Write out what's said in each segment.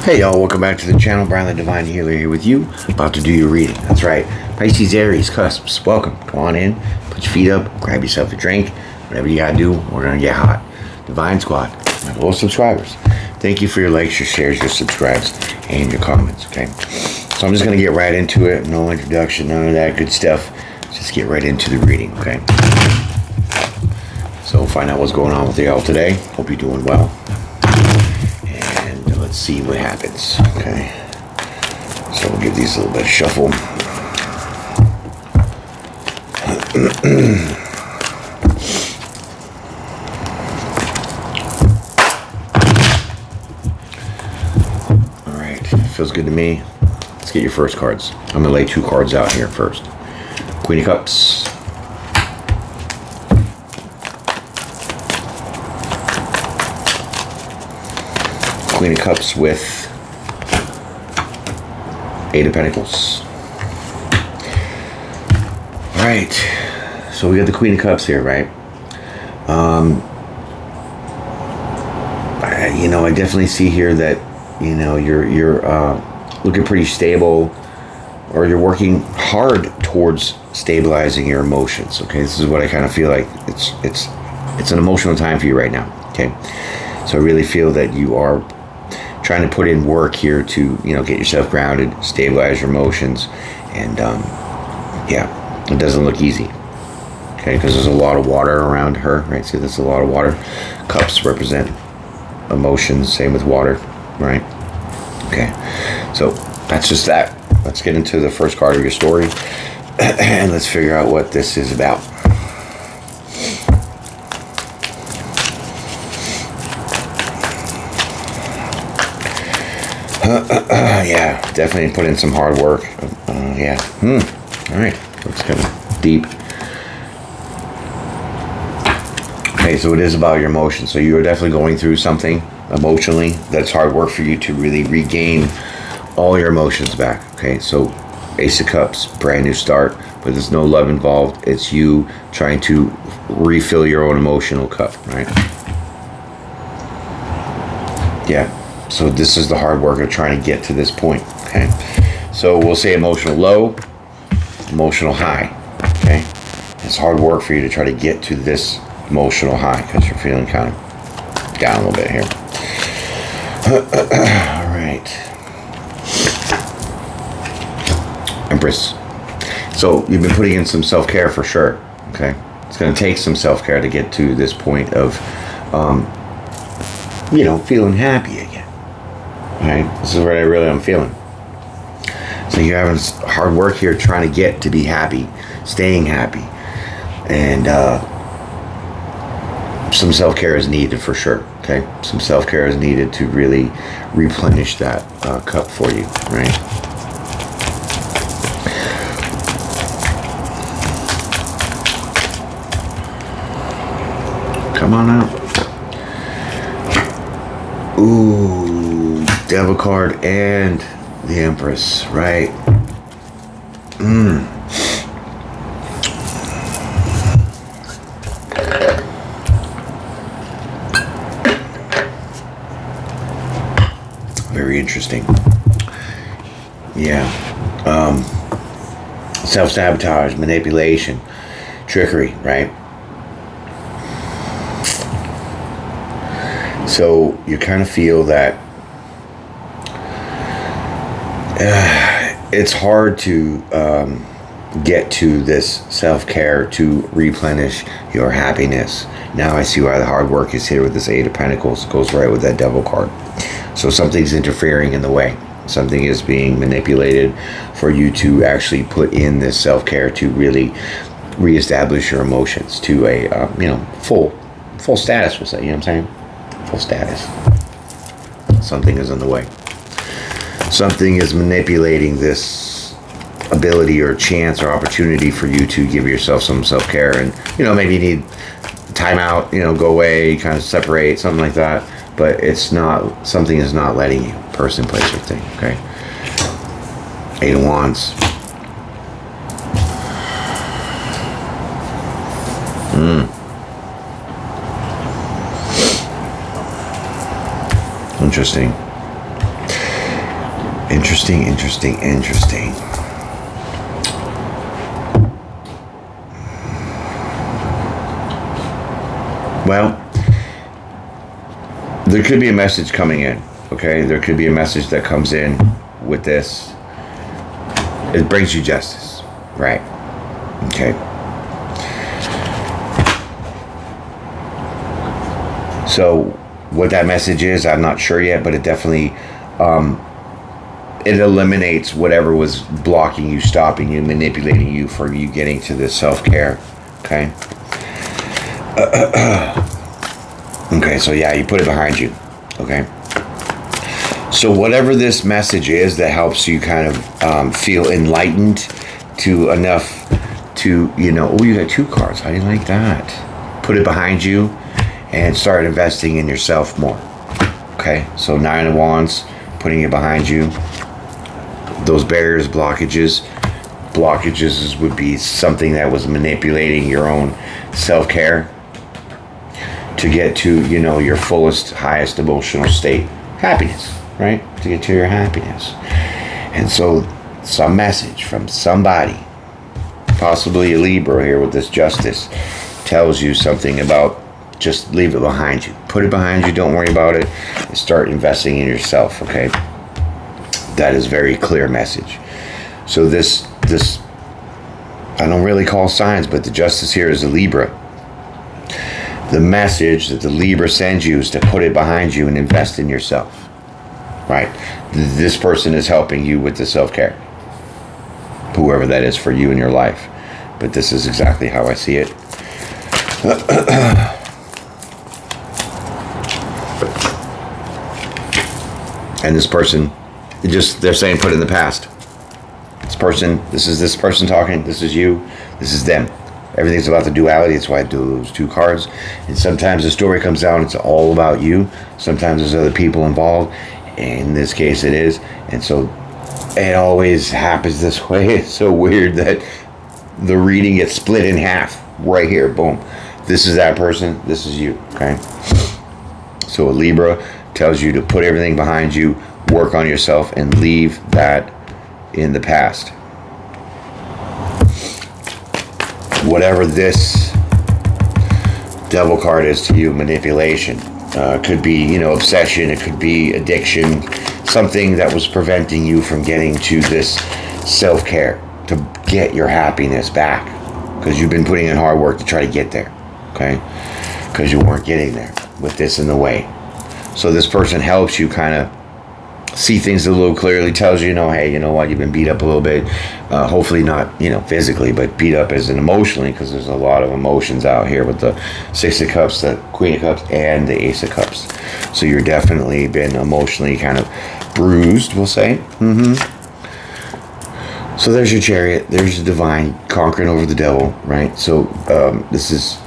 Hey y'all, welcome back to the channel. Brian the Divine Healer here with you, about to do your reading. That's right, Pisces-Aries Cusps. Welcome. Come on in, put your feet up, grab yourself a drink. Whatever you gotta do, we're gonna get hot. Divine Squad, my little subscribers. Thank you for your likes, your shares, your subscribes, and your comments, okay? So I'm just gonna get right into it. No introduction, none of that good stuff. Just get right into the reading, okay? So we'll find out what's going on with y'all today. Hope you're doing well. Let's see what happens. Okay, so we'll give these a little bit of shuffle. All right, feels good to me. Let's get your first cards. I'm gonna lay two cards out here first. Queen of Cups. Queen of Cups with Eight of Pentacles. All right, so we got the Queen of Cups here, right? I definitely see here that you're looking pretty stable, or you're working hard towards stabilizing your emotions. Okay, this is what I kind of feel like. It's an emotional time for you right now. Okay, so I really feel that you are trying to put in work here to get yourself grounded, stabilize your emotions, and yeah, it doesn't look easy. Okay, because there's a lot of water around her, right? See, there's a lot of water. Cups represent emotions, same with water, right? Okay, so that's just that. Let's get into the first card of your story and let's figure out what this is about. Yeah, definitely put in some hard work. Yeah. All right. Looks kind of deep. Okay, so it is about your emotions. So you're definitely going through something emotionally that's hard work for you to really regain all your emotions back. Okay, so Ace of Cups, brand new start, but there's no love involved. It's you trying to refill your own emotional cup, right? Yeah. So this is the hard work of trying to get to this point, okay? So we'll say emotional low, emotional high, okay? It's hard work for you to try to get to this emotional high because you're feeling kind of down a little bit here. All right. Empress. So you've been putting in some self-care for sure, okay? It's going to take some self-care to get to this point of, feeling happy again. Right, this is what I'm feeling. So you're having hard work here trying to get to be happy, staying happy, and some self-care is needed for sure. Okay, some self-care is needed to really replenish that cup for you, right? Come on out. Ooh, Devil card and the Empress, right? Very interesting. Yeah. Self-sabotage, manipulation, trickery, right? So you kind of feel that it's hard to get to this self-care to replenish your happiness. Now I see why the hard work is here with this Eight of Pentacles. It goes right with that Devil card. So something's interfering in the way. Something is being manipulated for you to actually put in this self-care to really reestablish your emotions to a full status, we'll say. You know what I'm saying? Full status. Something is in the way. Something is manipulating this ability or chance or opportunity for you to give yourself some self-care, and maybe you need time out, go away, kind of separate, something like that. But it's not, something is not letting you. Person, place, or thing. Okay. Eight of Wands. Interesting. Interesting, interesting, interesting. Well, there could be a message coming in, okay? There could be a message that comes in with this. It brings you justice, right? Okay. So what that message is, I'm not sure yet, but it definitely, it eliminates whatever was blocking you, stopping you, manipulating you from you getting to this self-care, okay? Okay, so yeah, you put it behind you, okay? So whatever this message is that helps you kind of feel enlightened to enough to, you know, oh, you got 2 cards. How do you like that? Put it behind you and start investing in yourself more, okay? So 9 of Wands, putting it behind you. Those barriers, blockages would be something that was manipulating your own self-care to get to, you know, your fullest, highest emotional state. Happiness, right? To get to your happiness. And so some message from somebody, possibly a Libra here with this justice, tells you something about just leave it behind you. Put it behind you, don't worry about it, and start investing in yourself, okay? That is very clear message. So this I don't really call signs, but the justice here is a Libra. The message that the Libra sends you is to put it behind you and invest in yourself, right? This person is helping you with the self-care, whoever that is for you in your life. But this is exactly how I see it. And this person, they're saying put in the past. This is this person talking, this is you, this is them. Everything's about the duality. That's why I do those 2 cards. And sometimes the story comes down, it's all about you. Sometimes there's other people involved. In this case, it is. And so it always happens this way. It's so weird that the reading gets split in half right here. Boom. This is that person. This is you. Okay. So a Libra tells you to put everything behind you, work on yourself, and leave that in the past. Whatever this devil card is to you, manipulation, could be, you know, obsession, it could be addiction, something that was preventing you from getting to this self-care, to get your happiness back, because you've been putting in hard work to try to get there, okay? Because you weren't getting there with this in the way. So this person helps you kind of see things a little clearly, tells you, you know, hey, you know what, you've been beat up a little bit, hopefully not, you know, physically, but beat up as in emotionally, because there's a lot of emotions out here with the 6 of Cups, the Queen of Cups, and the Ace of Cups. So you're definitely been emotionally kind of bruised, we'll say. So there's your Chariot, there's the Divine, conquering over the devil, right? So this is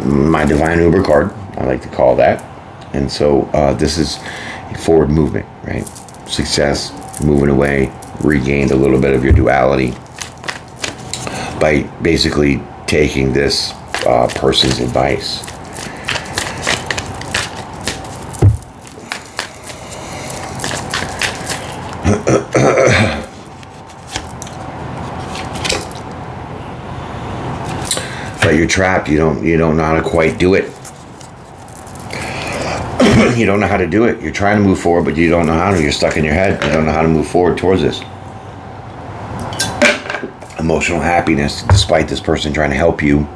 my Divine Uber card, I like to call that. And so this is forward movement, right? Success, moving away, regained a little bit of your duality by basically taking this person's advice. But you're trapped. You don't know how to quite do it. You don't know how to do it. You're trying to move forward, but you don't know how to. You're stuck in your head. You don't know how to move forward towards this. Emotional happiness, despite this person trying to help you,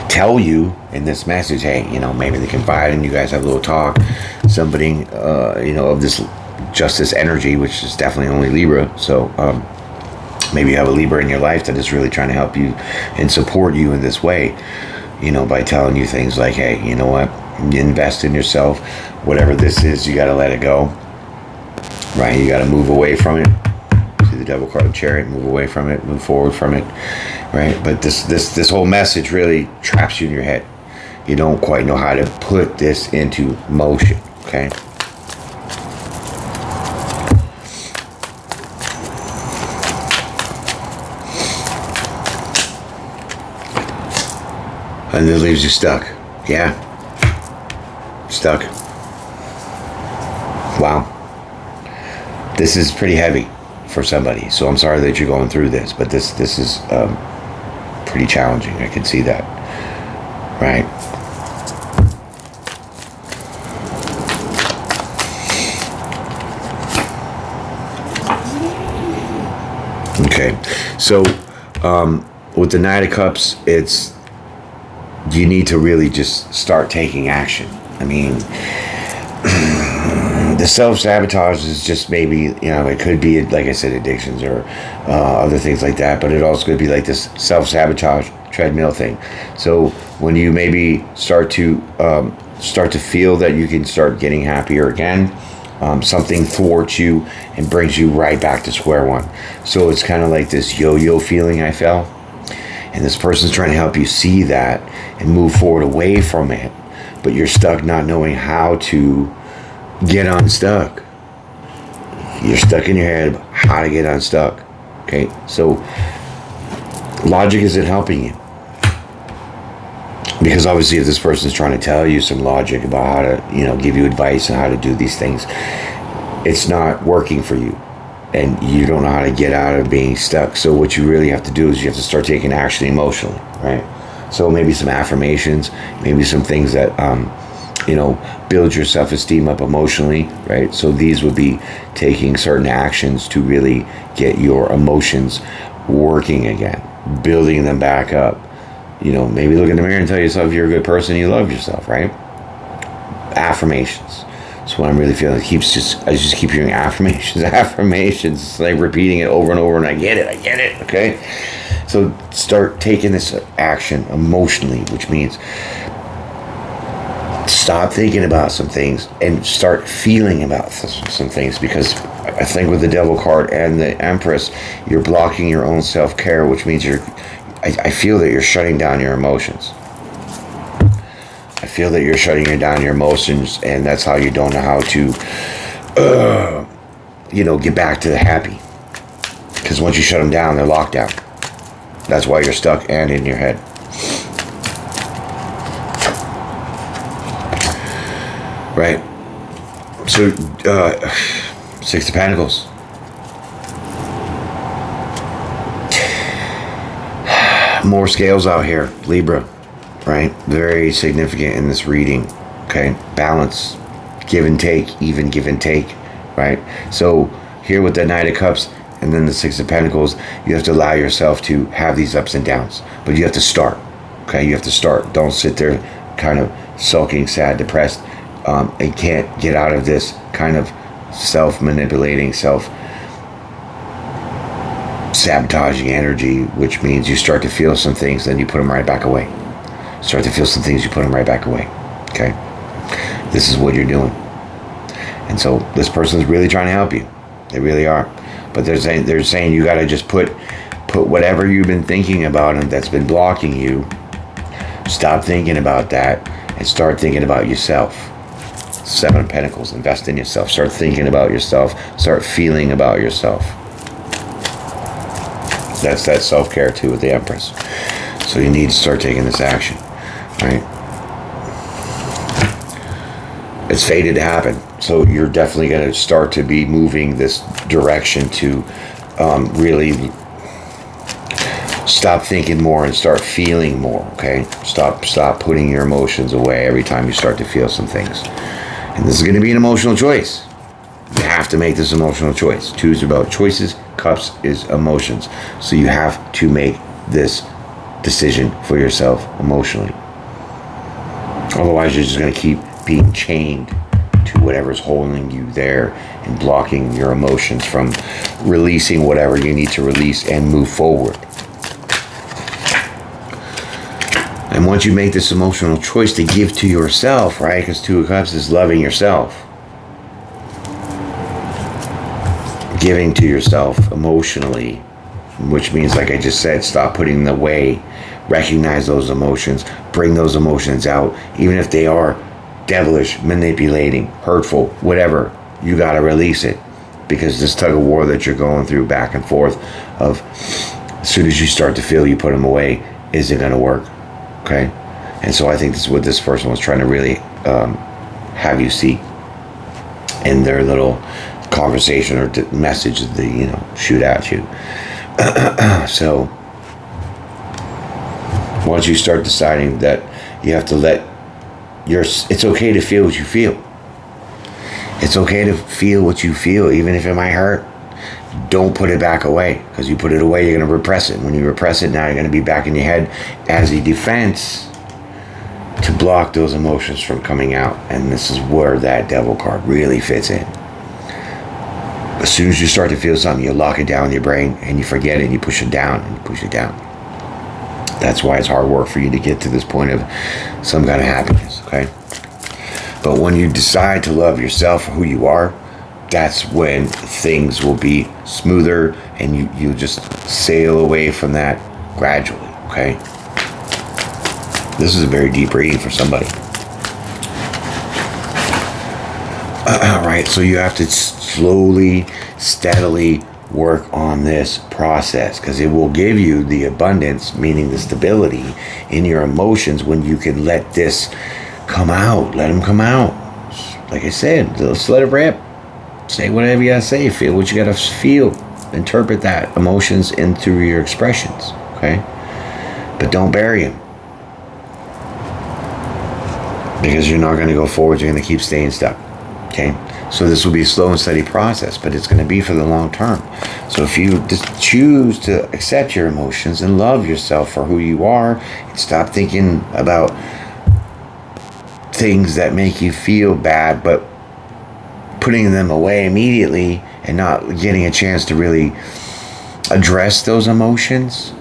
tell you in this message, hey, you know, maybe they confide and you guys have a little talk. Somebody, you know, of this justice energy, which is definitely only Libra. So maybe you have a Libra in your life that is really trying to help you and support you in this way, you know, by telling you things like, hey, you know what? Invest in yourself. Whatever this is, you got to let it go, right? You got to move away from it. See the Devil card, Chariot, move away from it, move forward from it, right? But this whole message really traps you in your head. You don't quite know how to put this into motion, okay? And it leaves you stuck. Yeah. Stuck. Wow. This is pretty heavy for somebody. So I'm sorry that you're going through this, but this is pretty challenging. I can see that. Right? Okay. So with the Knight of Cups, it's you need to really just start taking action. I mean, the self-sabotage is just maybe, it could be, like I said, addictions or other things like that, but it also could be like this self-sabotage treadmill thing. So when you maybe start to feel that you can start getting happier again, something thwarts you and brings you right back to square one. So it's kind of like this yo-yo feeling I felt. And this person's trying to help you see that and move forward away from it. But you're stuck not knowing how to get unstuck. You're stuck in your head about how to get unstuck. Okay? So logic isn't helping you. Because obviously if this person's trying to tell you some logic about how to, give you advice on how to do these things, it's not working for you. And you don't know how to get out of being stuck. So what you really have to do is you have to start taking action emotionally, right? So maybe some affirmations, maybe some things that, build your self-esteem up emotionally, right? So these would be taking certain actions to really get your emotions working again, building them back up. Maybe look in the mirror and tell yourself you're a good person, you love yourself, right? Affirmations. So what I'm really feeling, I just keep hearing affirmations. It's like repeating it over and over, and I get it, okay? So start taking this action emotionally, which means stop thinking about some things and start feeling about some things, because I think with the Devil card and the Empress, you're blocking your own self-care, which means I feel that you're shutting down your emotions. I feel that you're shutting down your emotions, and that's how you don't know how to, get back to the happy. Because once you shut them down, they're locked down. That's why you're stuck and in your head. Right? So, Six of Pentacles. More scales out here, Libra. Right? Very significant in this reading. Okay? Balance. Give and take. Even give and take. Right? So here with the Knight of Cups and then the Six of Pentacles, you have to allow yourself to have these ups and downs. But you have to start. Okay? You have to start. Don't sit there kind of sulking, sad, depressed, and can't get out of this kind of self-manipulating, self-sabotaging energy, which means you start to feel some things, then you put them right back away. Start to feel some things, you put them right back away. Okay? This is what you're doing. And so this person's really trying to help you. They really are. But they're saying you got to just put whatever you've been thinking about and that's been blocking you, stop thinking about that and start thinking about yourself. Seven of Pentacles. Invest in yourself. Start thinking about yourself. Start feeling about yourself. That's that self-care too with the Empress. So you need to start taking this action. Right? It's fated to happen. So you're definitely going to start to be moving this direction to really stop thinking more and start feeling more. Okay? Stop putting your emotions away every time you start to feel some things. And this is going to be an emotional choice. You have to make this emotional choice. Two is about choices. Cups is emotions. So you have to make this decision for yourself emotionally. Otherwise, you're just going to keep being chained to whatever's holding you there and blocking your emotions from releasing whatever you need to release and move forward. And once you make this emotional choice to give to yourself, right? Because Two of Cups is loving yourself. Giving to yourself emotionally, which means, like I just said, stop putting them away. Recognize those emotions. Bring those emotions out. Even if they are devilish, manipulating, hurtful, whatever, you got to release it. Because this tug of war that you're going through back and forth of, as soon as you start to feel you put them away, isn't going to work. Okay? And so I think this is what this person was trying to really have you see in their little conversation or message that they, shoot at you. So once you start deciding that you have to let it's okay to feel what you feel. It's okay to feel what you feel, even if it might hurt. Don't put it back away, because you put it away, you're going to repress it. When you repress it, now you're going to be back in your head as a defense to block those emotions from coming out. And this is where that devil card really fits in. As soon as you start to feel something, you lock it down in your brain and you forget it and you push it down and you push it down. That's why it's hard work for you to get to this point of some kind of happiness, okay? But when you decide to love yourself for who you are, that's when things will be smoother and you just sail away from that gradually, okay? This is a very deep reading for somebody. All right, so you have to slowly, steadily work on this process, because it will give you the abundance, meaning the stability in your emotions when you can let this come out. Let them come out. Like I said, just let it rip. Say whatever you gotta say. Feel what you gotta feel. Interpret that emotions in through your expressions, okay? But don't bury them, because you're not gonna go forward. You're gonna keep staying stuck, okay? So this will be a slow and steady process, but it's going to be for the long term. So if you just choose to accept your emotions and love yourself for who you are, and stop thinking about things that make you feel bad, but putting them away immediately and not getting a chance to really address those emotions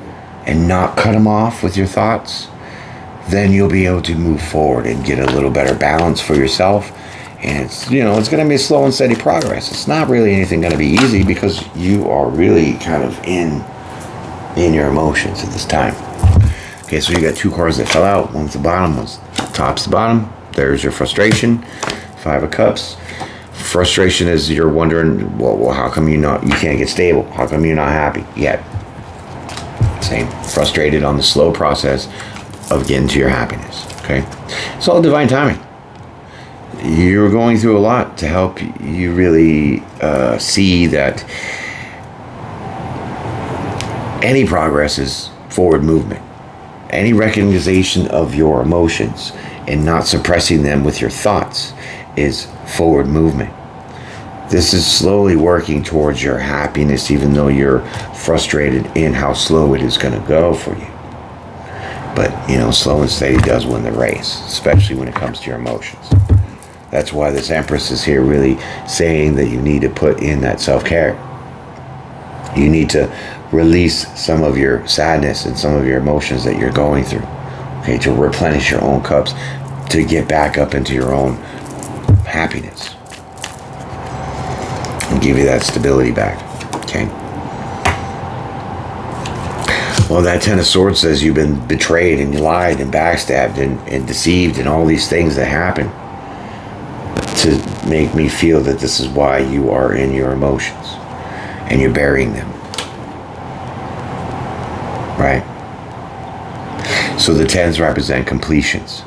and not cut them off with your thoughts, then you'll be able to move forward and get a little better balance for yourself. And it's going to be slow and steady progress. It's not really anything going to be easy, because you are really kind of in your emotions at this time. Okay, so you got two cards that fell out. One's the bottom, one's top's the bottom. There's your frustration, 5 of Cups. Frustration is you're wondering, well, how come you can't get stable? How come you're not happy yet? Same, frustrated on the slow process of getting to your happiness. Okay, it's all divine timing. You're going through a lot to help you really see that any progress is forward movement. Any recognition of your emotions and not suppressing them with your thoughts is forward movement. This is slowly working towards your happiness, even though you're frustrated in how slow it is going to go for you. But, slow and steady does win the race, especially when it comes to your emotions. That's why this Empress is here really saying that you need to put in that self-care. You need to release some of your sadness and some of your emotions that you're going through, okay, to replenish your own cups, to get back up into your own happiness and give you that stability back, okay? Well, that Ten of Swords says you've been betrayed and you lied and backstabbed and deceived and all these things that happen to make me feel that this is why you are in your emotions and you're burying them, right? So the tens represent completions.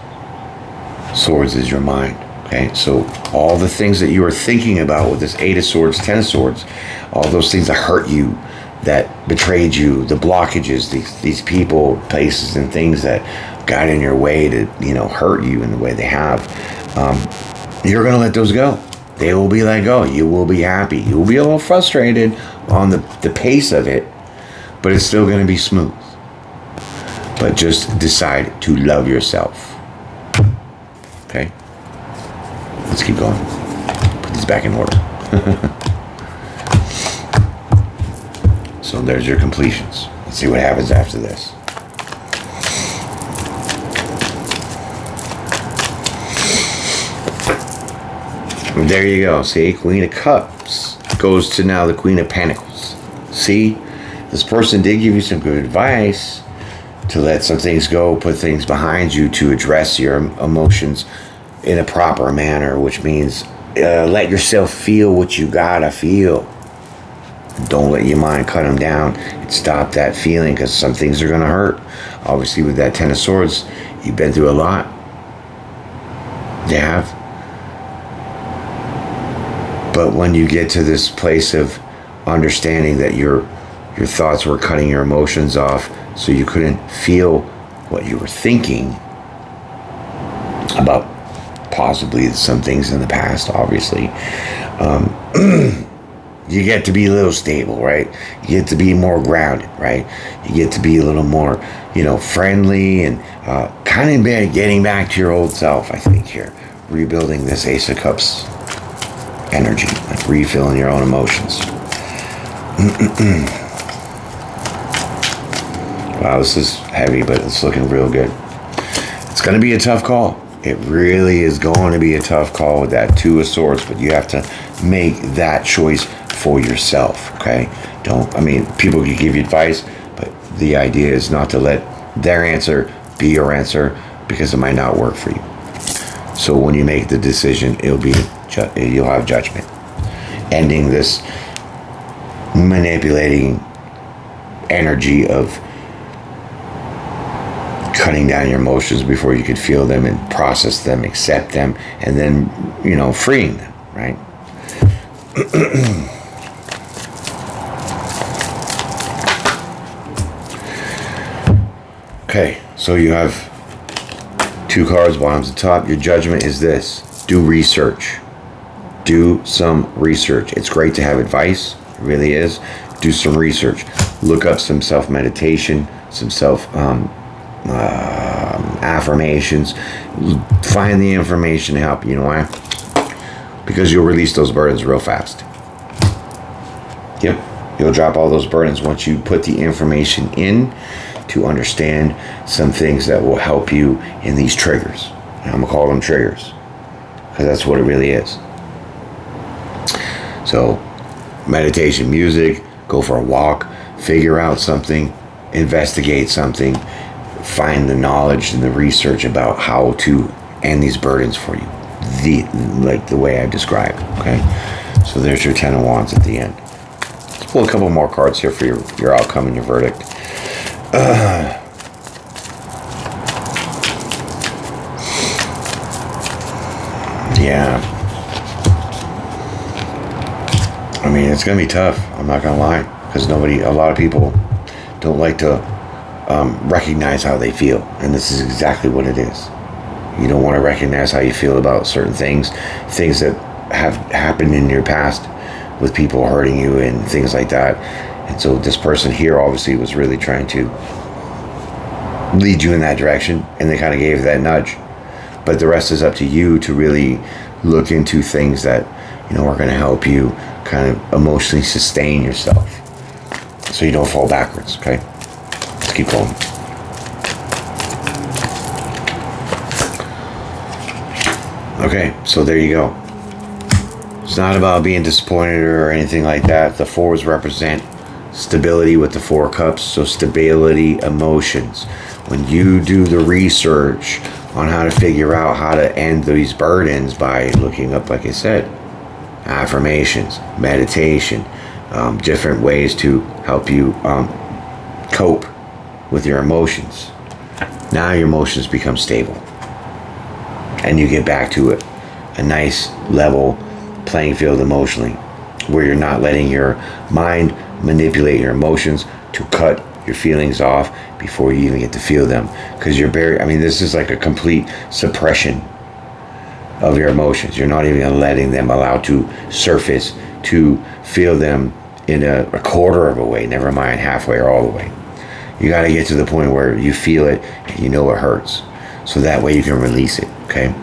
Swords is your mind, okay? So all the things that you are thinking about with this 8 of Swords, 10 of Swords, all those things that hurt you, that betrayed you, the blockages, these people, places, and things that got in your way to, hurt you in the way they have, you're going to let those go. They will be let go. You will be happy. You will be a little frustrated on the pace of it, but it's still going to be smooth. But just decide to love yourself. Okay? Let's keep going. Put these back in order. So there's your completions. Let's see what happens after this. There you go. See, Queen of Cups goes to now the Queen of Pentacles. See, this person did give you some good advice to let some things go, put things behind you, to address your emotions in a proper manner, which means let yourself feel what you gotta feel. Don't let your mind cut them down and stop that feeling, because some things are gonna hurt. Obviously, with that Ten of Swords, you've been through a lot. You have. But when you get to this place of understanding that your thoughts were cutting your emotions off, so you couldn't feel what you were thinking about possibly some things in the past, obviously, you get to be a little stable, right? You get to be more grounded, right? You get to be a little more, friendly, and kind of getting back to your old self, I think, here. Rebuilding this Ace of Cups energy, like refilling your own emotions. Wow, this is heavy, but it's looking real good. It's going to be a tough call. It really is going to be a tough call with that Two of Swords, but you have to make that choice for yourself, okay? People can give you advice, but the idea is not to let their answer be your answer, because it might not work for you. So when you make the decision, you'll have judgment. Ending this manipulating energy of cutting down your emotions before you could feel them and process them, accept them, and then, freeing them, right? Okay, so you have two cards, bottom to top. Your judgment is this: do research. Do some research. It's great to have advice, it really is. Do some research. Look up some self-meditation, some affirmations. Find the information to help you. You know why? Because you'll release those burdens real fast. Yep, you'll drop all those burdens once you put the information in to understand some things that will help you in these triggers. And I'm gonna call them triggers, because that's what it really is. So, meditation, music, go for a walk, figure out something, investigate something, find the knowledge and the research about how to end these burdens for you, the way I described. Okay, so there's your Ten of Wands at the end. Let's pull a couple more cards here for your outcome and your verdict. Yeah, it's gonna be tough. I'm not gonna lie, because a lot of people don't like to recognize how they feel, and this is exactly what it is. You don't want to recognize how you feel about certain things that have happened in your past with people hurting you and things like that. And so this person here obviously was really trying to lead you in that direction, and they kind of gave that nudge. But the rest is up to you to really look into things that are going to help you kind of emotionally sustain yourself, so you don't fall backwards. Okay, let's keep going. Okay, so there you go. It's not about being disappointed or anything like that. The fours represent stability with the Four of Cups, so stability, emotions. When you do the research on how to figure out how to end these burdens by looking up, like I said, affirmations, meditation, different ways to help you cope with your emotions. Now your emotions become stable, and you get back to a nice level playing field emotionally, where you're not letting your mind manipulate your emotions to cut your feelings off before you even get to feel them, because you're this is like a complete suppression of your emotions. You're not even letting them allow to surface, to feel them in a quarter of a way, never mind halfway or all the way. You got to get to the point where you feel it and you know it hurts, so that way you can release it. Okay,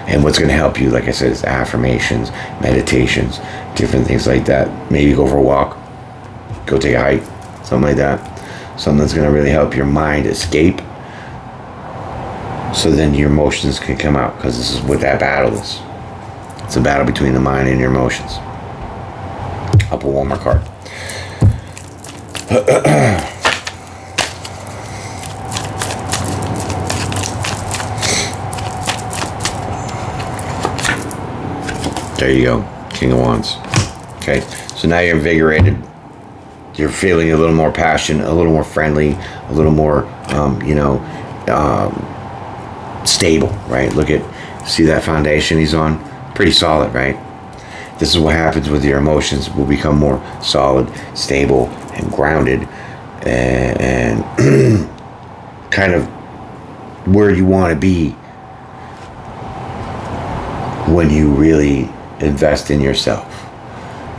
and what's going to help you, like I said, is affirmations, meditations, different things like that. Maybe go for a walk, go take a hike, something like that. Something that's going to really help your mind escape, so then your emotions can come out, because this is what that battle is. It's a battle between the mind and your emotions. I'll pull one more card. There you go, King of Wands. Okay, so now you're invigorated. You're feeling a little more passion, a little more friendly, a little more, stable, right? See that foundation he's on? Pretty solid, right? This is what happens with your emotions. Will become more solid, stable, and grounded, and kind of where you want to be when you really invest in yourself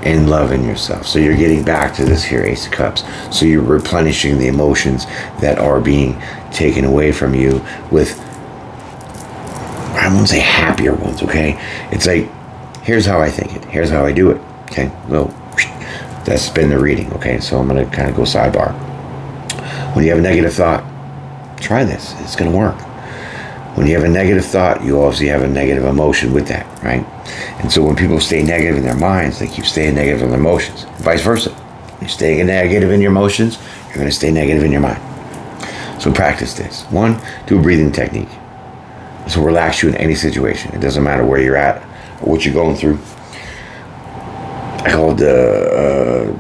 and love in yourself. So you're getting back to this here Ace of Cups. So you're replenishing the emotions that are being taken away from you with, I won't say happier ones, okay? It's like, here's how I think it. Here's how I do it, okay? Well, that's been the reading, okay? So I'm going to kind of go sidebar. When you have a negative thought, try this. It's going to work. When you have a negative thought, you obviously have a negative emotion with that, right? And so when people stay negative in their minds, they keep staying negative in their emotions. Vice versa. You're staying negative in your emotions, you're going to stay negative in your mind. So practice this. 1, do a breathing technique. This will relax you in any situation. It doesn't matter where you're at or what you're going through. I call it the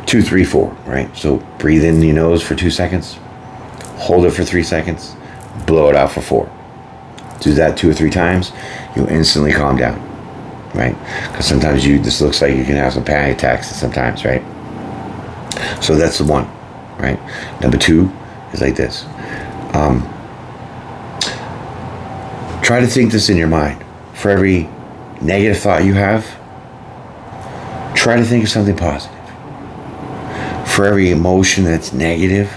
2, 3, 4, right? So breathe in your nose for 2 seconds, hold it for 3 seconds, blow it out for 4. Do that 2 or 3 times, you'll instantly calm down, right? Because sometimes this looks like you can have some panic attacks sometimes, right? So that's the 1, right? Number 2 is like this. Try to think this in your mind. For every negative thought you have, try to think of something positive. For every emotion that's negative,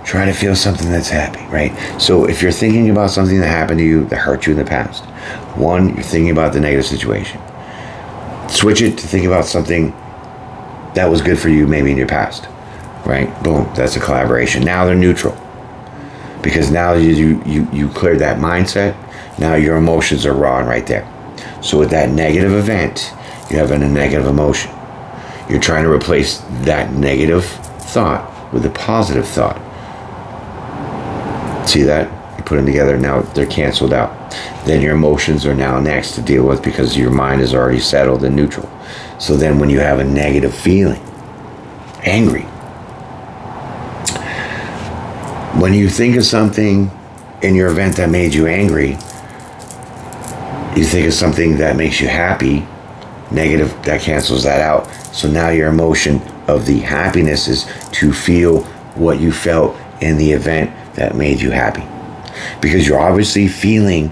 try to feel something that's happy, right? So if you're thinking about something that happened to you, that hurt you in the past, 1, you're thinking about the negative situation. Switch it to think about something that was good for you maybe in your past, right? Boom, that's a collaboration. Now they're neutral. Because now you cleared that mindset, now your emotions are raw and right there. So with that negative event, you have a negative emotion. You're trying to replace that negative thought with a positive thought. See that? You put them together, now they're canceled out. Then your emotions are now next to deal with because your mind is already settled and neutral. So then when you have a negative feeling, angry, when you think of something in your event that made you angry, you think of something that makes you happy, negative, that cancels that out. So now your emotion of the happiness is to feel what you felt in the event that made you happy. Because you're obviously feeling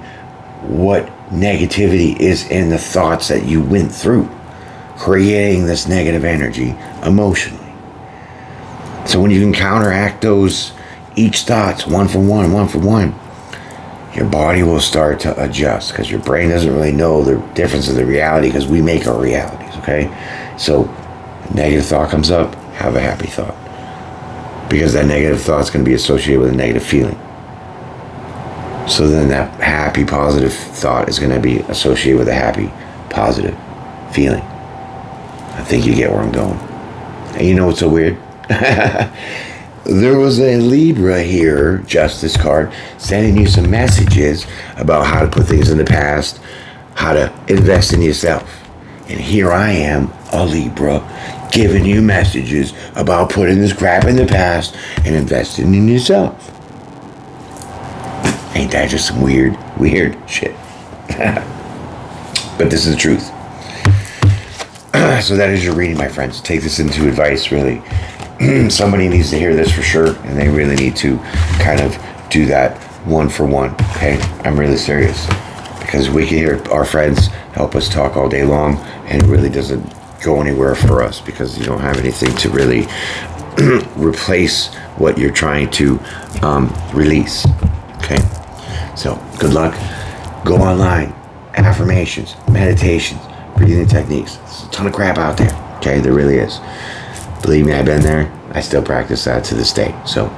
what negativity is in the thoughts that you went through, creating this negative energy emotionally. So when you can counteract those each thoughts, one for one, your body will start to adjust because your brain doesn't really know the difference of the reality because we make our realities, okay? So a negative thought comes up, have a happy thought. Because that negative thought is going to be associated with a negative feeling. So then that happy, positive thought is going to be associated with a happy, positive feeling. I think you get where I'm going. And you know what's so weird? There was a Libra here, Justice card, sending you some messages about how to put things in the past, how to invest in yourself. And here I am, a Libra, giving you messages about putting this crap in the past and investing in yourself. Ain't that just some weird shit? But this is the truth. So that is your reading, my friends. Take this into advice, really. Somebody needs to hear this for sure, and they really need to kind of do that 1 for 1. Okay, I'm really serious because we can hear our friends help us talk all day long, and it really doesn't go anywhere for us because you don't have anything to really replace what you're trying to release. Okay, so good luck. Go online, affirmations, meditations, breathing techniques. There's a ton of crap out there. Okay, there really is. Believe me, I've been there. I still practice that to this day. So,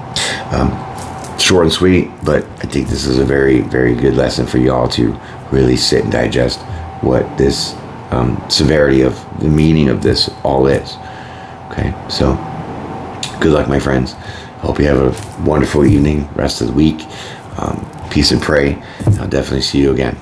short and sweet, but I think this is a very, very good lesson for y'all to really sit and digest what this severity of the meaning of this all is. Okay, so good luck, my friends. Hope you have a wonderful evening, rest of the week. Peace and pray. I'll definitely see you again.